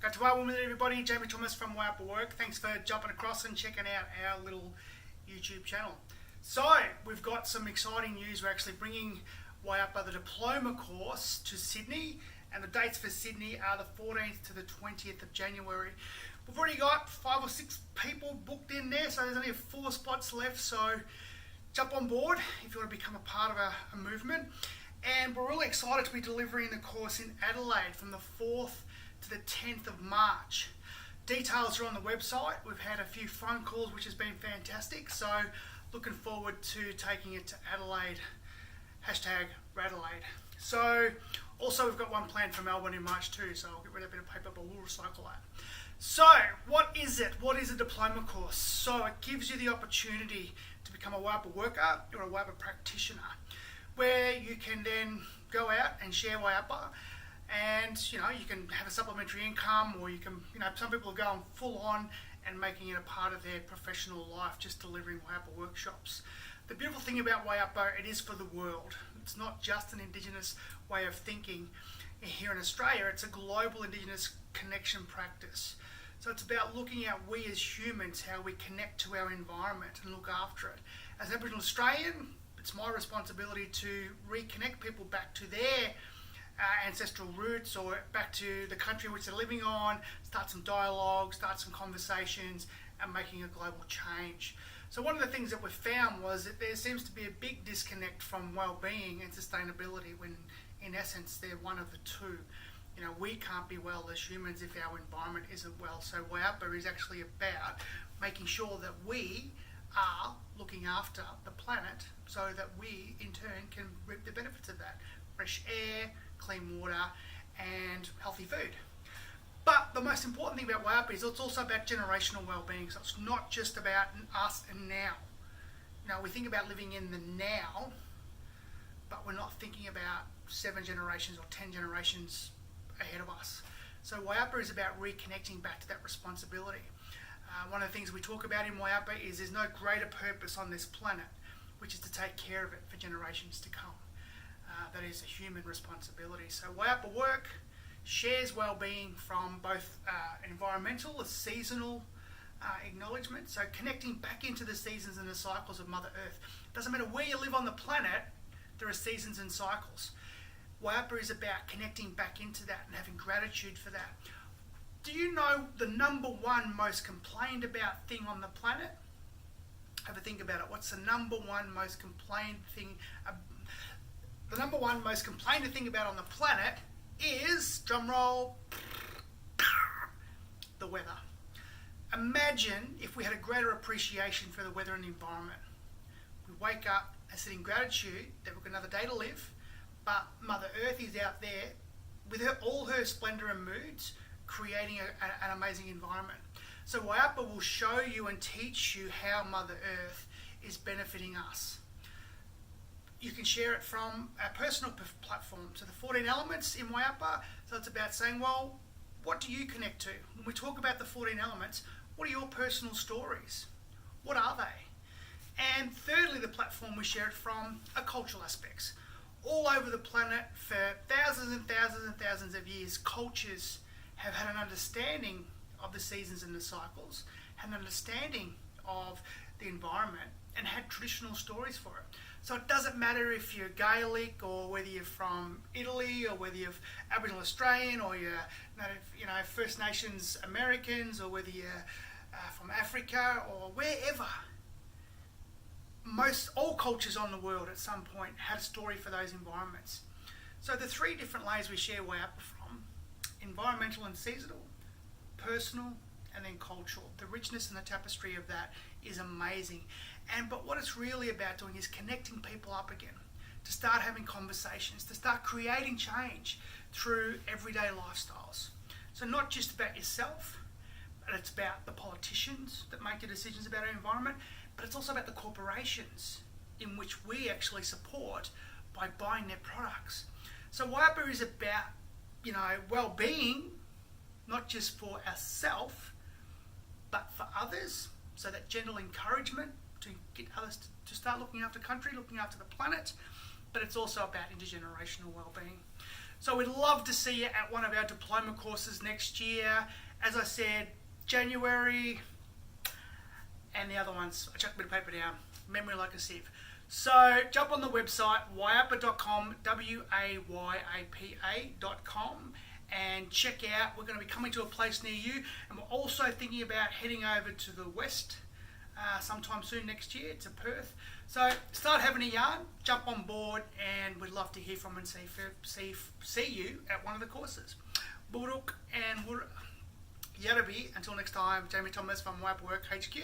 Got to welcome everybody, Jamie Thomas from Wayapa Work. Thanks for jumping across and checking out our little YouTube channel. So, we've got some exciting news. We're actually bringing Wayapa, the diploma course, to Sydney, and the dates for Sydney are the 14th to the 20th of January. We've already got 5 or 6 people booked in there, so there's only 4 spots left, so jump on board if you want to become a part of a movement. And we're really excited to be delivering the course in Adelaide from the 4th to the 10th of March. Details are on the website. We've had a few phone calls, which has been fantastic, so looking forward to taking it to Adelaide, #Radelaide. So also we've got one planned for Melbourne in March too, so I'll get rid of a bit of paper, but we'll recycle that. So what is it? What is a diploma course? So it gives you the opportunity to become a Wayapa worker or a Wayapa practitioner, where you can then go out and share Wayapa, and you can have a supplementary income, or you can, some people are going full on and making it a part of their professional life, just delivering Wayapa workshops. The beautiful thing about Wayapa, it is for the world. It's not just an Indigenous way of thinking here in Australia, it's a global Indigenous connection practice. So it's about looking at we as humans, how we connect to our environment and look after it. As an Aboriginal Australian, it's my responsibility to reconnect people back to their ancestral roots, or back to the country which they're living on, start some dialogue, start some conversations, and making a global change. So one of the things that we found was that there seems to be a big disconnect from well-being and sustainability, when in essence they're one of the two. We can't be well as humans if our environment isn't well. So Wayapa is actually about making sure that we are looking after the planet, so that we in turn can reap the benefits of that. Fresh air, clean water, and healthy food. But the most important thing about Wayapa is it's also about generational well-being. So it's not just about us and now. We think about living in the now, but we're not thinking about 7 generations or 10 generations ahead of us. So Wayapa is about reconnecting back to that responsibility. One of the things we talk about in Wayapa is there's no greater purpose on this planet, which is to take care of it for generations to come. That is a human responsibility. So Wayapa Work shares well-being from both environmental, a seasonal acknowledgement, so connecting back into the seasons and the cycles of Mother Earth. Doesn't matter where you live on the planet, there are seasons and cycles. Wayapa is about connecting back into that and having gratitude for that. Do you know the number one most complained about thing on the planet? Have a think about it. What's the number one most complained thing? The number one most complained thing about on the planet is, drumroll, the weather. Imagine if we had a greater appreciation for the weather and the environment. We wake up and sit in gratitude that we've got another day to live, but Mother Earth is out there with all her splendour and moods, creating an amazing environment. So Wayapa will show you and teach you how Mother Earth is benefiting us. You can share it from a personal platform. So the 14 elements in Wayapa, so it's about saying, well, what do you connect to? When we talk about the 14 elements, what are your personal stories? What are they? And thirdly, the platform we share it from are cultural aspects. All over the planet for thousands and thousands and thousands of years, cultures have had an understanding of the seasons and the cycles, had an understanding of the environment, and had traditional stories for it. So it doesn't matter if you're Gaelic, or whether you're from Italy, or whether you're Aboriginal Australian, or you're First Nations Americans, or whether you're from Africa or wherever. All cultures on the world at some point had a story for those environments. So the 3 different layers we share Wayapa from: environmental and seasonal, personal, and then cultural. The richness and the tapestry of that is amazing. But what it's really about doing is connecting people up again, to start having conversations, to start creating change through everyday lifestyles. So not just about yourself, but it's about the politicians that make the decisions about our environment, but it's also about the corporations in which we actually support by buying their products. So Wayapa is about, well-being, not just for ourselves, but for others. So that gentle encouragement to get others to start looking after country, looking after the planet, but it's also about intergenerational well-being. So we'd love to see you at one of our diploma courses next year. As I said, January, and the other ones, I chucked a bit of paper down, memory like a sieve. So jump on the website, wayapa.com, wayapa.com, and check out. We're going to be coming to a place near you, and we're also thinking about heading over to the west sometime soon next year to Perth. So start having a yarn, jump on board, and we'd love to hear from and see you at one of the courses. Buruk and Yarabi. Until next time, Jamie Thomas from Wayapa Work HQ.